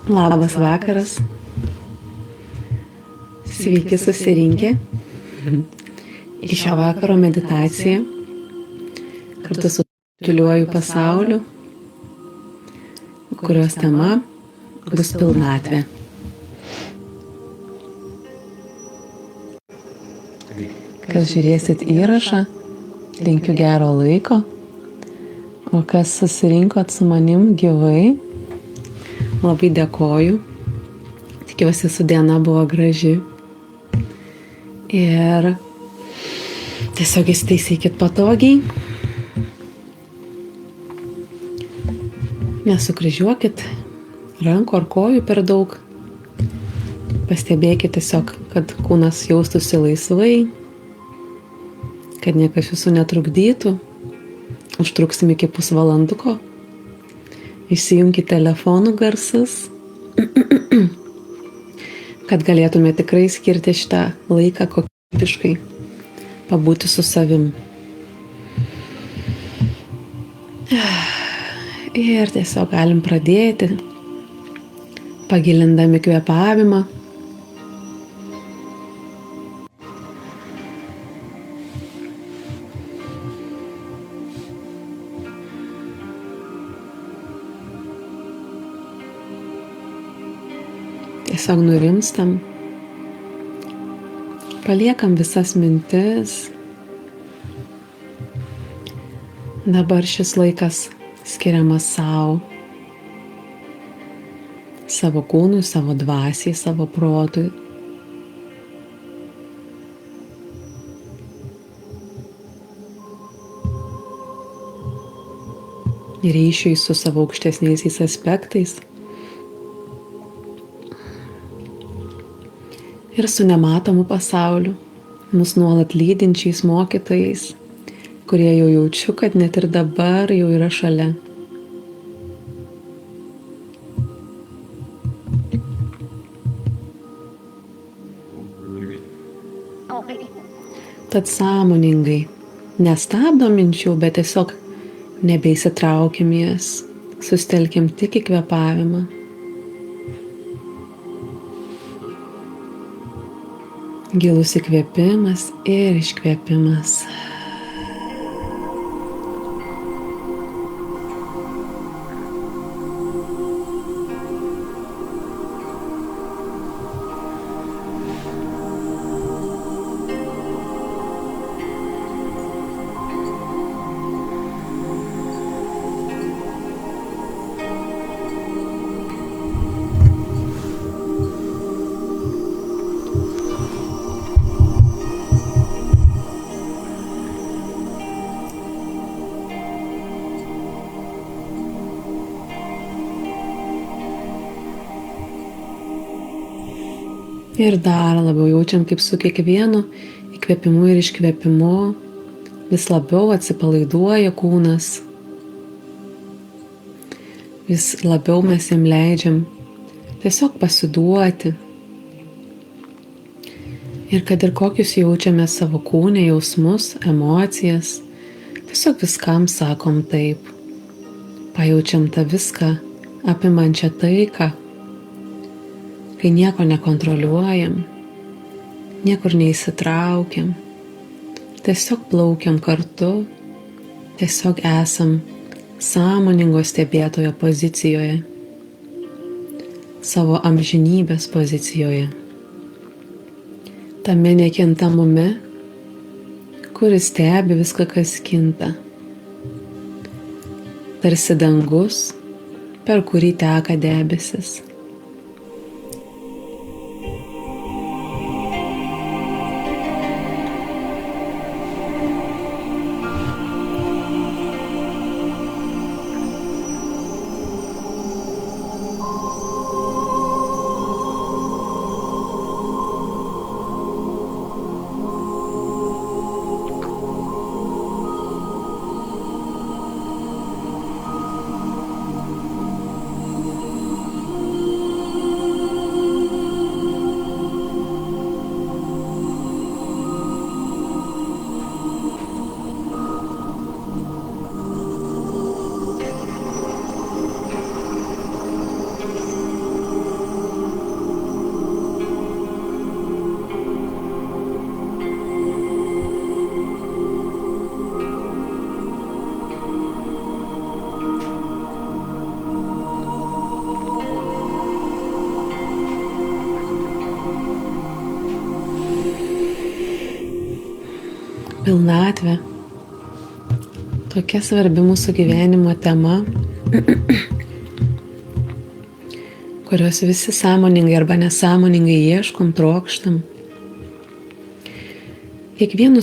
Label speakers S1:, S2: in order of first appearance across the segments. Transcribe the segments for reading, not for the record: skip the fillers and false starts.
S1: Labas vakaras. Sveiki susirinkę į šio vakaro meditaciją kartu su Tyliuoju pasauliu, kurios tema bus pilnatvė. Kas žiūrėsit įrašą, linkiu gero laiko, o kas susirinkot su manim gyvai, labai dėkoju. Tikiuosi, su diena buvo graži. Ir tiesiog įsitaisykit patogiai. Nesukryžiuokit rankų ar kojų per daug. Pastebėkit tiesiog, kad kūnas jaustųsi laisvai, kad niekas jūsų netrukdytų. Užtruksim iki pusvalanduko. Išsijunkit telefonų garsus, kad galėtume tikrai skirti šitą laiką kokybiškai, pabūti su savim. Ir tiesiog galim pradėti, pagilindami kvėpavimą. Tiesiog nurimstam, paliekam visas mintis. Dabar šis laikas skiriamas savo kūnui, savo dvasiai, savo protui. Ryšiui su savo aukštesniaisiais aspektais. Ir su nematomu pasauliu, mus nuolat lydinčiais mokytojais, kurie jau jaučiu, kad net ir dabar jau yra šalia. Tad sąmoningai nestabdom minčių, bet tiesiog nebeįsitraukim jas, sustelkim tik į kvėpavimą. Gilus įkvėpimas ir iškvėpimas. Ir dar labiau jaučiam, kaip su kiekvienu įkvėpimu ir iškvėpimu vis labiau atsipalaiduoja kūnas. Vis labiau mes jam leidžiam tiesiog pasiduoti. Ir kad ir kokius jaučiame savo kūne jausmus, emocijas, tiesiog viskam sakom taip. Pajaučiam tą viską apimančią taiką. Kai nieko nekontroliuojam, niekur neįsitraukiam, tiesiog plaukiam kartu, tiesiog esam sąmoningo stebėtojo pozicijoje, savo amžinybės pozicijoje, tame nekintamume, kuris stebi viską, kas kinta, tarsi dangus, per kurį teka debesis. Pilnatvė. Tokia svarbi mūsų gyvenimo tema, kurios visi sąmoningai arba nesąmoningai ieškom, trokštam. Kiekvienu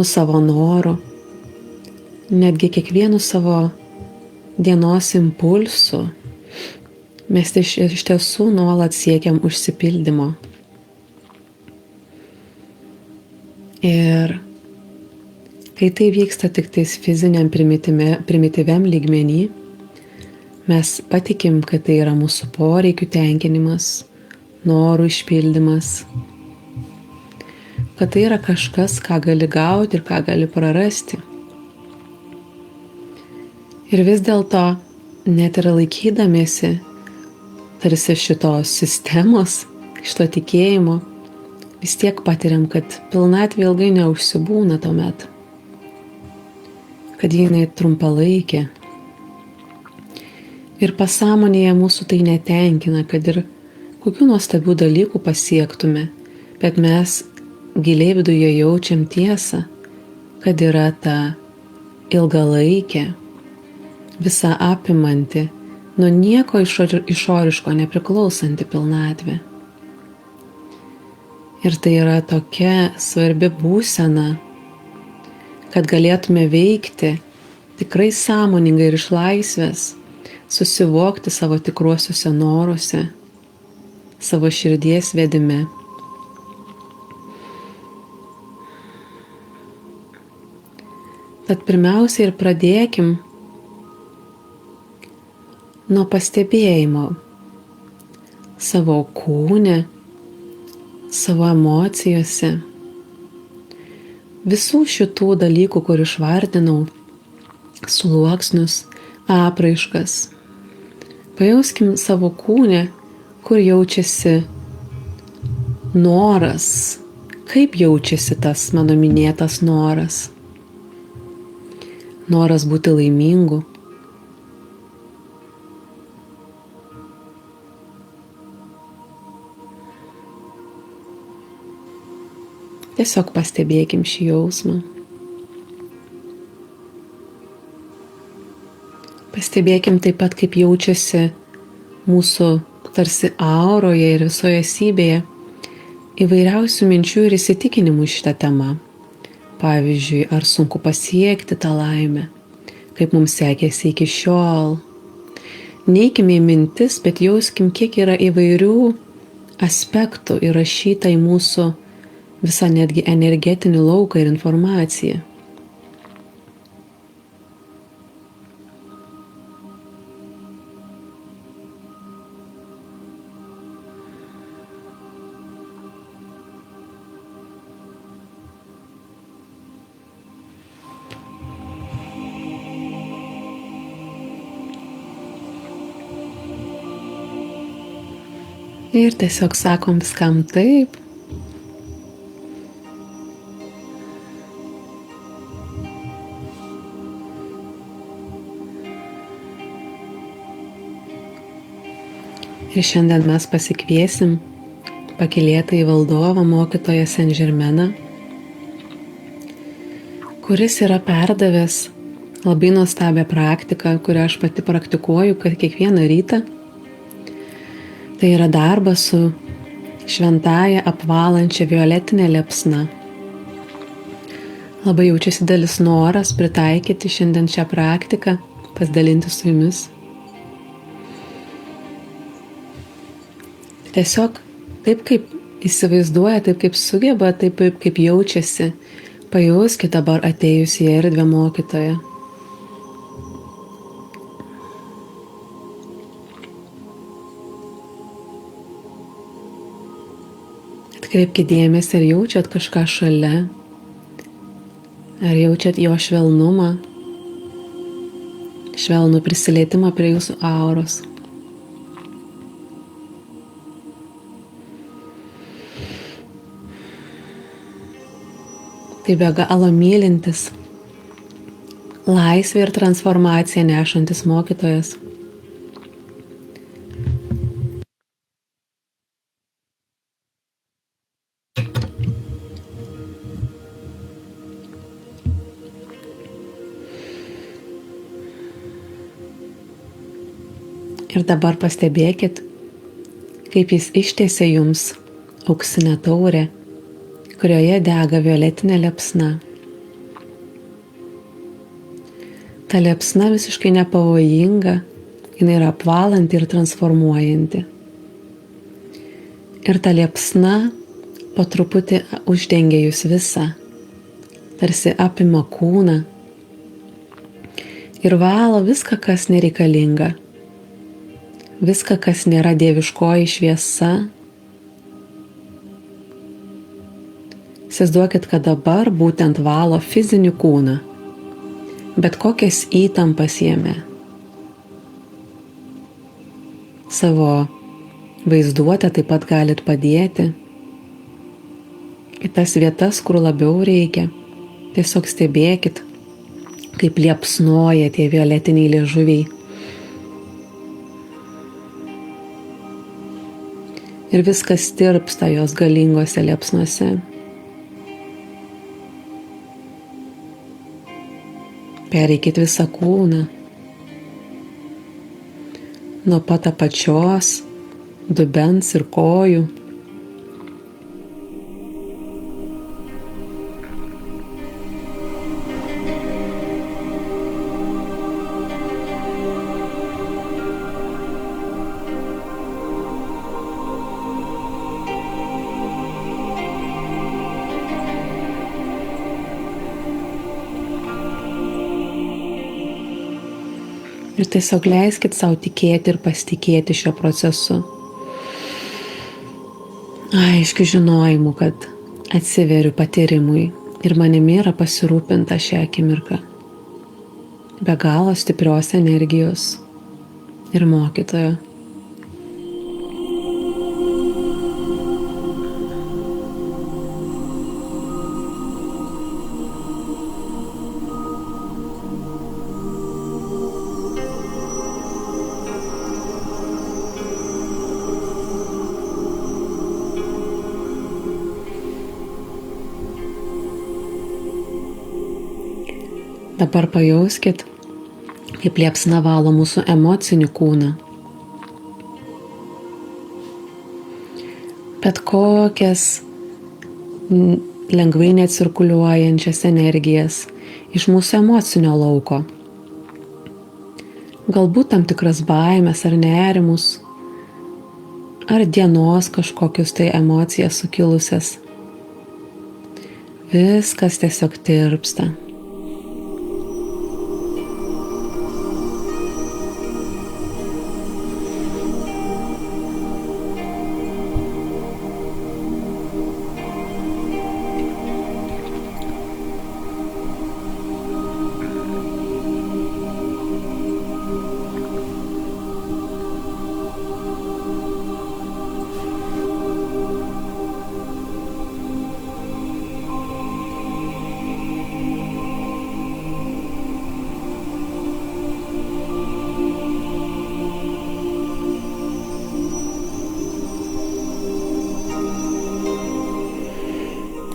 S1: savo noru, netgi kiekvienu savo dienos impulsu, mes iš tiesų nuolat siekiam užsipildymo. Ir kai tai vyksta tik tais fiziniam primityviam lygmenį, mes patikim, kad tai yra mūsų poreikių tenkinimas, norų išpildymas, kad tai yra kažkas, ką gali gauti ir ką gali prarasti. Ir vis dėlto, net ir laikydamiesi tarsi šitos sistemos, šito tikėjimo, vis tiek patiriam, kad pilnatvė ilgai neužsibūna tuomet, kad jinai trumpalaikė. Ir pasąmonėje mūsų tai netenkina, kad ir kokių nuostabių dalykų pasiektume, bet mes giliai viduje jaučiam tiesą, kad yra ta ilgalaikė, visa apimanti, nuo nieko išoriško nepriklausanti pilnatvė. Ir tai yra tokia svarbi būsena, kad galėtume veikti tikrai sąmoningai ir iš laisvės, susivokti savo tikruosiuose noruose, savo širdies vedime. Tad pirmiausia ir pradėkim nuo pastebėjimo savo kūne, savo emocijose, visų šitų dalykų, kur išvardinau, sluoksnius, apraiškas. Pajauskim savo kūne, kur jaučiasi noras, kaip jaučiasi tas mano minėtas noras. Noras būti laimingu. Tiesiog pastebėkim šį jausmą. Pastebėkim taip pat, kaip jaučiasi mūsų tarsi auroje ir visoje esybėje įvairiausių minčių ir įsitikinimų šitą temą. Pavyzdžiui, ar sunku pasiekti tą laimę, kaip mums sekėsi iki šiol. Neikime į mintis, bet jauskim, kiek yra įvairių aspektų įrašyta į mūsų visą netgi energetinį lauką ir informaciją. Ir tiesiog sakom viskam taip. Ir šiandien mes pasikviesim pakylėtąjį valdovą, mokytoją Saint Germainą, kuris yra perdavęs labai nuostabią praktiką, kurią aš pati praktikuoju kiekvieną rytą. Tai yra darbas su šventąja apvalančia violetinė liepsna. Labai jaučiasi didelis noras pritaikyti šiandien šią praktiką, pasidalinti su jumis. Tiesiog taip, kaip įsivaizduoja, taip, kaip sugeba, taip, kaip jaučiasi, pajauskite dabar atėjusį į erdvę mokytoją. Atkreipkite dėmesį, ar jaučiat kažką šalia, ar jaučiat jo švelnumą, švelnų prisilietimą prie jūsų auros. Tai be galo mylintis, laisvę ir transformaciją nešantis mokytojas. Ir dabar pastebėkit, kaip jis ištiesia jums auksinę taurę, kurioje dega violetinė liepsna. Ta liepsna visiškai nepavojinga, jinai yra apvalanti ir transformuojanti. Ir ta liepsna po truputį uždengia jūs visą, tarsi apima kūną ir valo viską, kas nereikalinga, viską, kas nėra dieviškoji šviesa. Įsivaizduokit, kad dabar būtent valo fizinį kūną, bet kokias įtampas jame. Savo vaizduotę taip pat galit padėti į tas vietas, kur labiau reikia. Tiesiog stebėkit, kaip liepsnoja tie violetiniai liežuviai. Ir viskas tirpsta jos galingose liepsnose. Pereikit visą kūną. Nuo pat apačios, dubens ir kojų. Ir tiesiog leiskit savo tikėti ir pasitikėti šio procesu. Aiškiu žinojimu, kad atsiveriu patyrimui ir manimi yra pasirūpinta šią akimirką. Be galo stiprios energijos ir mokytojo. Dabar pajauskit, kaip liepsna valo mūsų emocinį kūną. Bet kokias lengvai necirkuliuojančias energijas iš mūsų emocinio lauko. Galbūt tam tikras baimės ar nerimus, ar dienos kažkokius tai emocijas sukilusias. Viskas tiesiog tirpsta.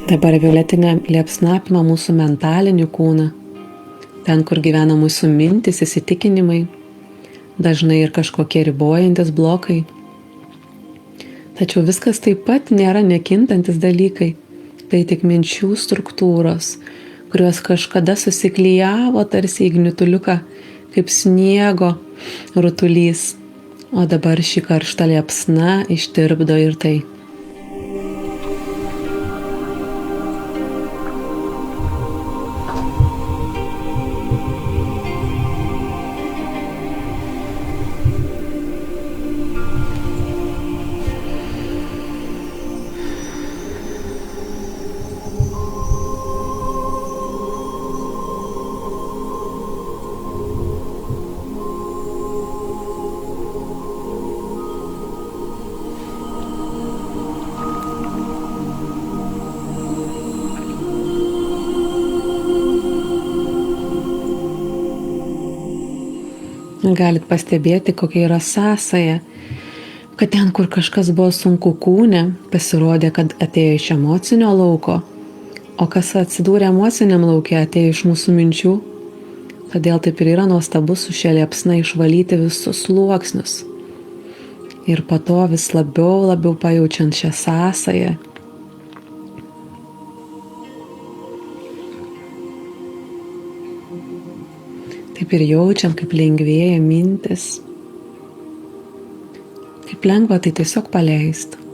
S1: Dabar violetinė liepsna apima mūsų mentalinį kūną, ten, kur gyvena mūsų mintys, įsitikinimai, dažnai ir kažkokie ribojantis blokai. Tačiau viskas taip pat nėra nekintantis dalykai, tai tik minčių struktūros, kurios kažkada susiklijavo tarsi į gniutuliuką, kaip sniego rutulys, o dabar ši karšta liepsna ištirpdo ir tai. Galit pastebėti, kokia yra sąsaja, kad ten, kur kažkas buvo sunku kūne, pasirodė, kad atėjo iš emocinio lauko, o kas atsidūrė emociniam lauke, atėjo iš mūsų minčių, Todėl taip ir yra nuostabu su šia liepsna išvalyti visus sluoksnius. Ir po to vis labiau pajaučiant šią sąsają. Taip ir jaučiam, kaip lengvėja mintis. Kaip lengva tai tiesiog paleisti.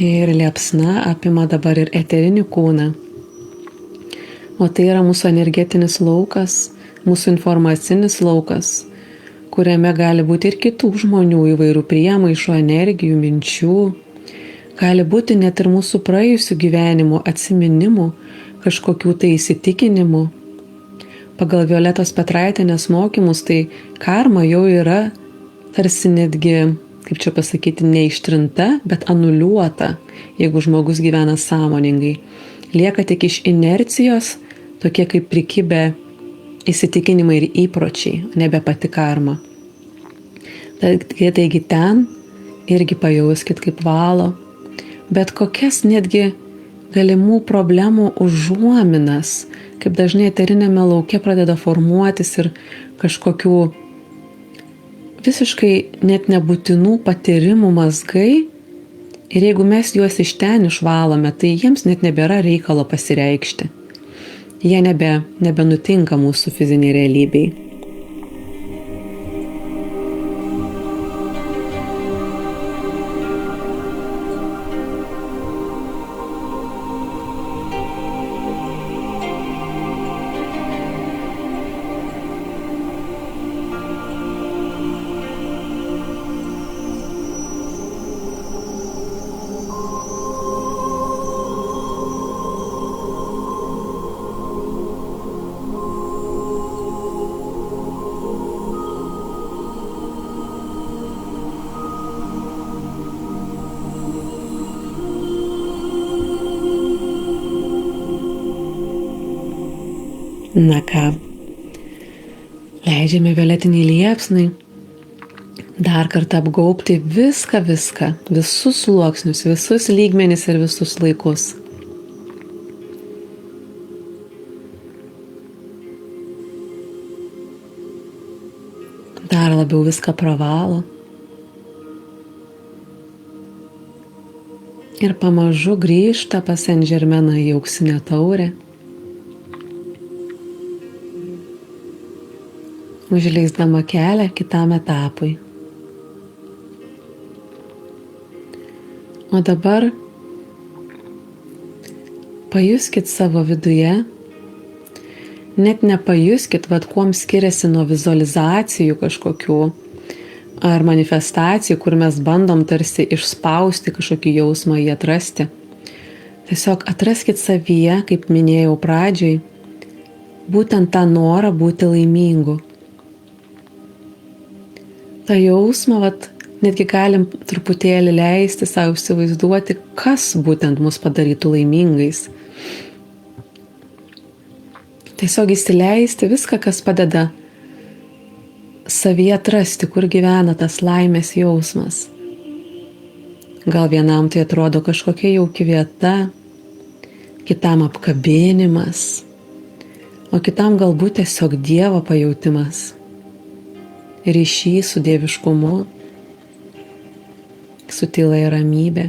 S1: Ir liepsna apima dabar ir eterinį kūną. O tai yra mūsų energetinis laukas, mūsų informacinis laukas, kuriame gali būti ir kitų žmonių įvairių priemaišų, energijų, minčių. Gali būti net ir mūsų praėjusių gyvenimų, atsiminimų, kažkokių tai įsitikinimų. Pagal Violetos Petraitienės mokymus, tai karma jau yra tarsi netgi, kaip čia pasakyti, neištrinta, bet anuliuota, jeigu žmogus gyvena sąmoningai. Lieka tik iš inercijos, tokie kaip prikibę įsitikinimai ir įpročiai, nebe pati karma. Taigi ten irgi pajauskit, kaip valo, bet kokias netgi galimų problemų užuominas, kaip dažnai eterinėme lauke pradeda formuotis ir kažkokių visiškai net nebūtinų patyrimų mazgai, ir jeigu mes juos iš ten išvalome, tai jiems net nebėra reikalo pasireikšti. Jie nebenutinka mūsų fiziniai realybei. Na ką, leidžiame violetiniai liepsnai dar kartą apgaubti viską, visus sluoksnius, visus lygmenis ir visus laikus. Dar labiau viską pravalo. Ir pamažu grįžta pas Saint Germainą į auksinę taurę. Užleisdama kelią kitam etapui. O dabar pajuskit savo viduje, net nepajuskit, kuom skiriasi nuo vizualizacijų kažkokių ar manifestacijų, kur mes bandom tarsi išspausti kažkokį jausmą, jį atrasti. Tiesiog atraskit savyje, kaip minėjau pradžioj, būtent tą norą būti laimingu. tą jausmą, netgi galim truputėlį leisti savo įsivaizduoti, kas būtent mus padarytų laimingais. Tiesiog įsileisti viską, kas padeda savyje atrasti, kur gyvena tas laimės jausmas. Gal vienam tai atrodo kažkokia jauki vieta, kitam apkabinimas, o kitam galbūt tiesiog Dievo pajautimas, ryšys su dieviškumu, su tyla ir ramybė.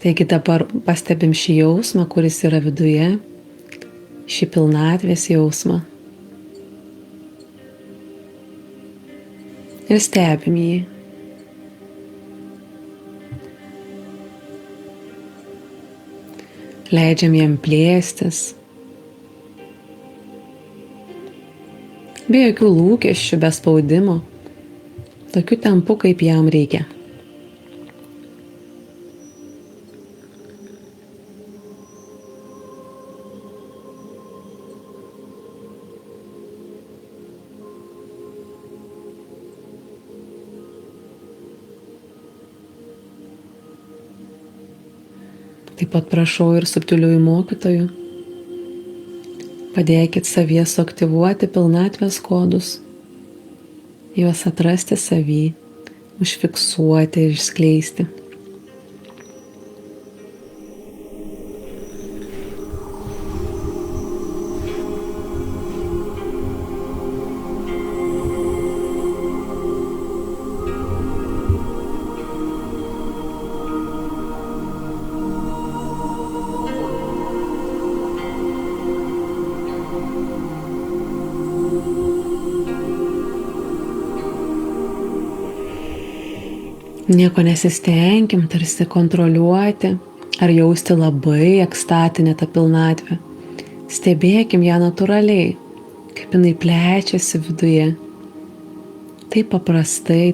S1: Taigi dabar pastebim šį jausmą, kuris yra viduje, šį pilnatvės jausmą. Ir stebim jį. Leidžiam jam plėstis. Be jokių lūkesčių, be spaudimo. Tokiu tempu, kaip jam reikia. Taip pat prašau ir subtiliųjų mokytojų, padėkit savyje suaktyvuoti pilnatvės kodus, juos atrasti savy, užfiksuoti ir išskleisti. Nieko nesistenkim tarsi kontroliuoti ar jausti labai ekstatinę tą pilnatvę. Stebėkim ją natūraliai, kaip jinai plečiasi viduje. Taip paprastai,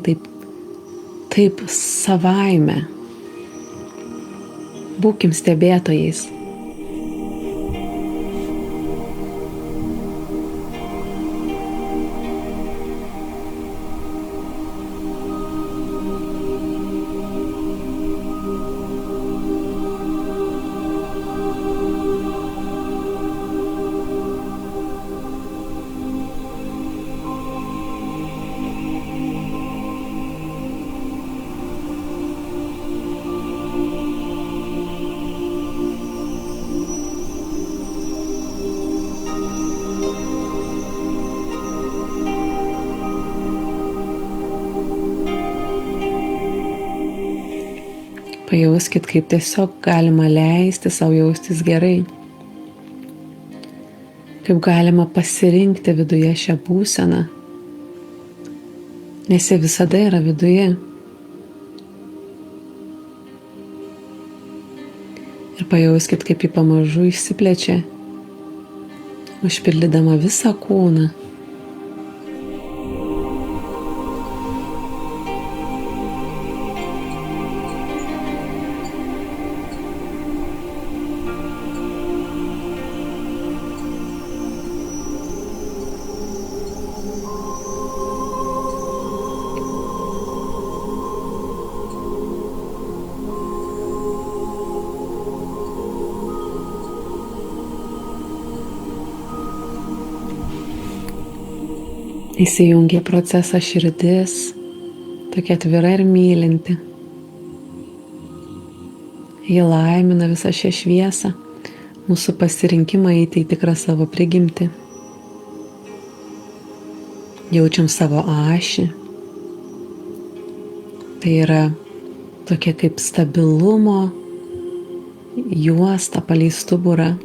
S1: taip savaime. Būkim stebėtojais. Pajauskit, kaip tiesiog galima leisti savo jaustis gerai. Kaip galima pasirinkti viduje šią būseną. Nes jie visada yra viduje. Ir pajauskit, kaip ji pamažu išsiplečia, užpildydama visą kūną. Įsijungia į procesą širdis, tokia atvira ir mylinti. Ji laimina visą šią šviesą, mūsų pasirinkimą eiti į tikrą savo prigimtį. Jaučiam savo ašį. Tai yra tokia kaip stabilumo juosta palei stuburą.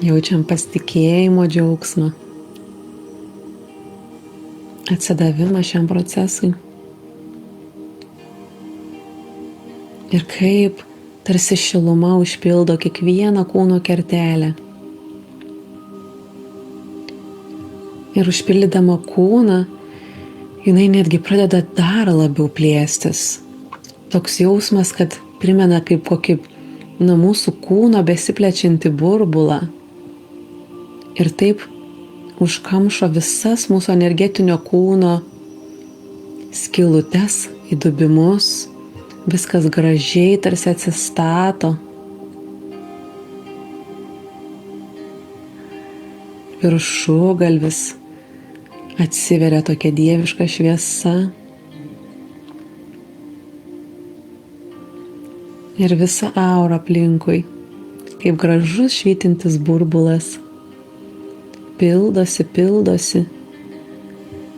S1: Jaučiam pasitikėjimo džiaugsmą, atsidavimą šiam procesui. Ir kaip tarsi šiluma užpildo kiekvieną kūno kertelę. Ir užpildydama kūną, jinai netgi pradeda dar labiau plėstis. Toks jausmas, kad primena kaip kokį nuo mūsų kūno besiplečiantį burbulą. Ir taip užkamšo visas mūsų energetinio kūno skylutes, įdubimus, viskas gražiai tarsi atsistato. Viršugalvis atsiveria tokia dieviška šviesa. Ir visa aura aplinkui, kaip gražus švytintis burbulas. Pildosi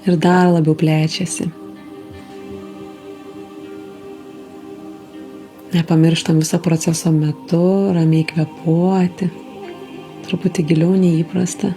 S1: ir dar labiau plečiasi. Nepamirštam viso proceso metu ramiai kvėpuoti, truputį giliau nei įprasta.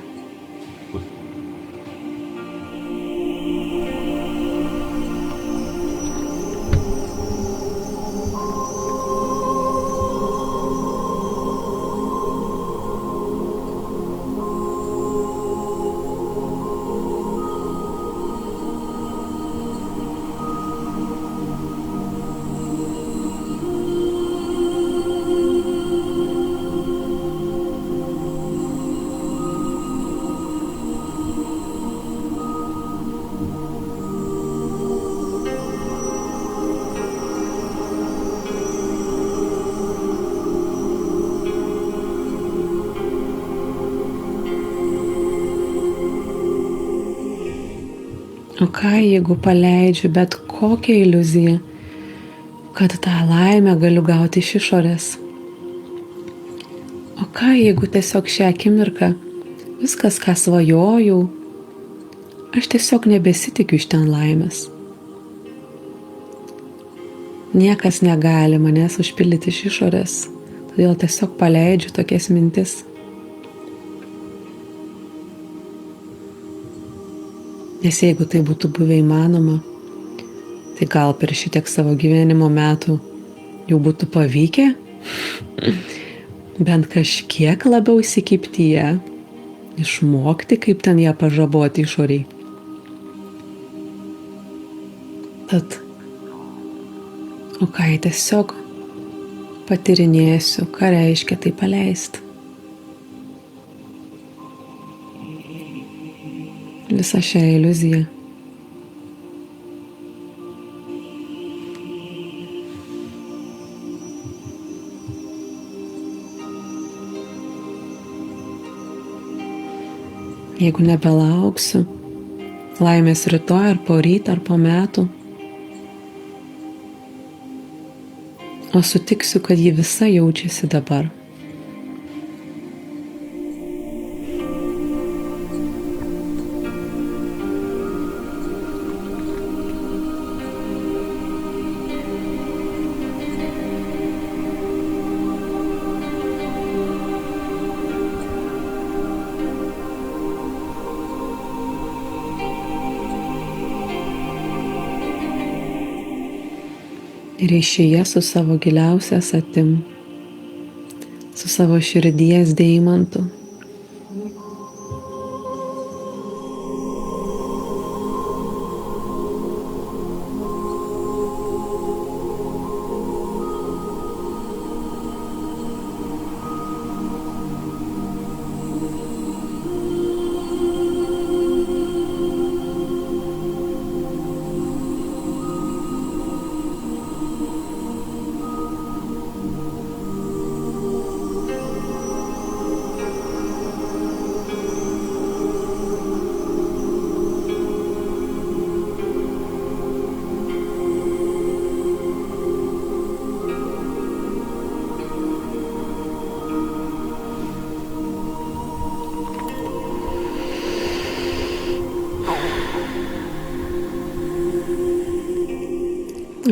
S1: O ką jeigu paleidžiu bet kokią iliuziją, kad tą laimę galiu gauti iš išorės? O ką jeigu tiesiog šią akimirką viskas, ką svajojau, aš tiesiog nebesitikiu iš ten laimės? Niekas negali manęs užpildyti iš išorės, todėl tiesiog paleidžiu tokias mintis. Nes jeigu tai būtų buvę įmanoma, tai gal per šitiek savo gyvenimo metų jau būtų pavykę bent kažkiek labiau įsikibti ją, išmokti, kaip ten ją pažaboti išoriai. Tad, o ką tiesiog patyrinėsiu, ką reiškia tai paleisti. Visą šią iliuziją. Jeigu nebelauksiu laimės rytoj ar poryt ar po metų, o sutiksiu, kad ji visa jaučiasi dabar. Ryšyje su savo giliausia esatim, su savo širdies deimantu.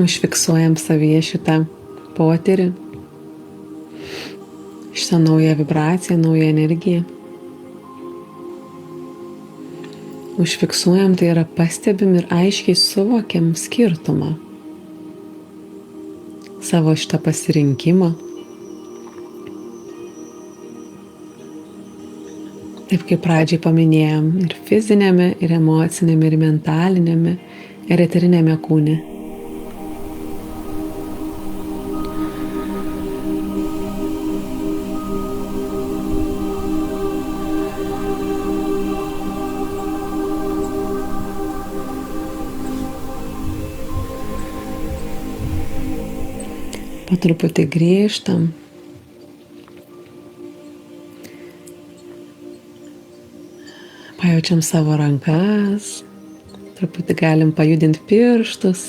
S1: Užfiksuojam savyje šitą potyrį, šitą naują vibraciją, naują energiją. Užfiksuojam, tai yra pastebim ir aiškiai suvokiam skirtumą. Savo šitą pasirinkimą. Taip kaip pradžiai paminėjom, ir fizinėme, ir emocinėme, ir mentalinėme, ir eterinėme kūne. Po truputį grįžtam. Pajaučiam savo rankas. Truputį galim pajudinti pirštus.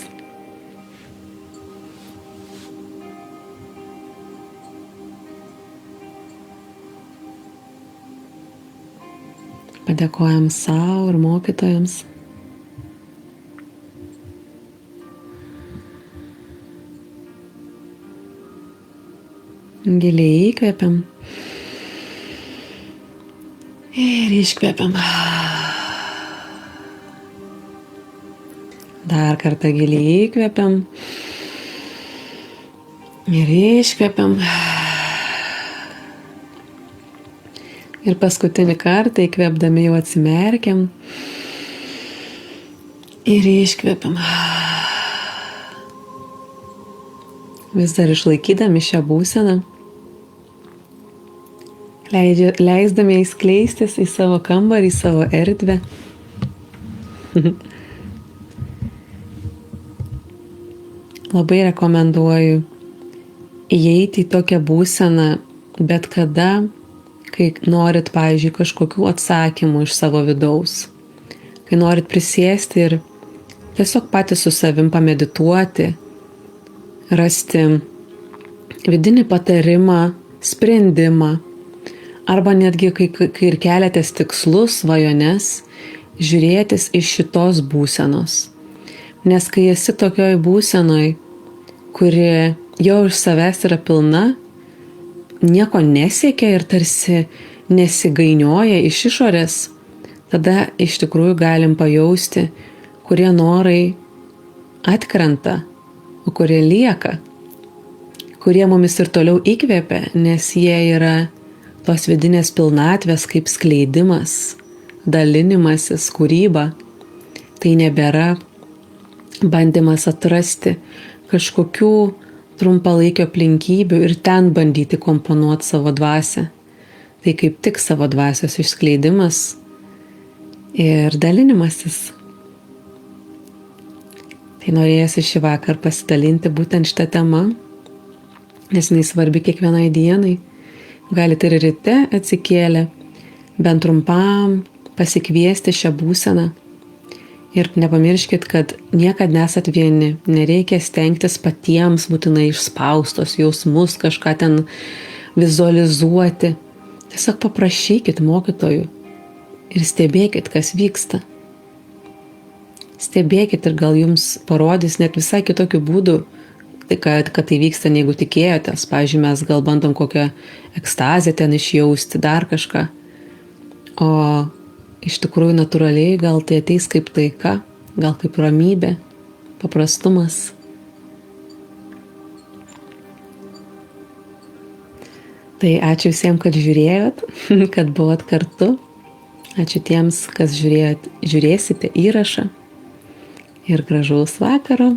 S1: Padėkojam sau ir mokytojams. Giliai įkvepiam ir iškvepiam. Dar kartą giliai įkvepiam ir iškvepiam. Ir paskutinį kartą įkvepdami jau atsimerkiam ir iškvepiam. Vis dar išlaikydami šią būseną. Leisdami įskleistis į savo kambarį, į savo erdvę. Labai rekomenduoju įeiti į tokią būseną bet kada, kai norit, pavyzdžiui, kažkokių atsakymų iš savo vidaus. kai norit prisėsti ir tiesiog patys su savim pamedituoti, rasti vidinį patarimą, sprendimą, arba netgi, kai ir keliatės tikslus, svajones, žiūrėtis iš šitos būsenos. Nes kai esi tokioj būsenoj, kuri jau iš savęs yra pilna, nieko nesiekia ir tarsi nesigainioja iš išorės, tada iš tikrųjų galim pajausti, kurie norai atkrenta, o kurie lieka, kurie mumis ir toliau įkvepia, nes jie yra tos vidinės pilnatvės kaip skleidimas, dalinimasis, kūryba. Tai nebėra bandymas atrasti kažkokių trumpalaikio aplinkybių ir ten bandyti komponuoti savo dvasią. Tai kaip tik savo dvasios išskleidimas ir dalinimasis. Tai norėjusi šį vakar pasidalinti būtent šitą temą, nes jinai svarbi kiekvienai dienai. Galite ir ryte atsikėlę, bent trumpam pasikviesti šią būseną. Ir nepamirškit, kad niekad nesat vieni, nereikia stengtis patiems būtinai išspaustos jausmus, kažką ten vizualizuoti. Tiesiog paprašykit mokytojų ir stebėkit, kas vyksta. Stebėkit ir gal jums parodys net visai kitokių būdų, kad tai vyksta, negu tikėjotės. Pavyzdžiui, mes gal bandom kokią ekstazę ten išjausti, dar kažką. O iš tikrųjų natūraliai gal tai ateis kaip taika, gal kaip ramybė, paprastumas. Tai ačiū visiems, kad žiūrėjot, kad buvot kartu. Ačiū tiems, kas žiūrėsite įrašą. Ir gražaus vakaro.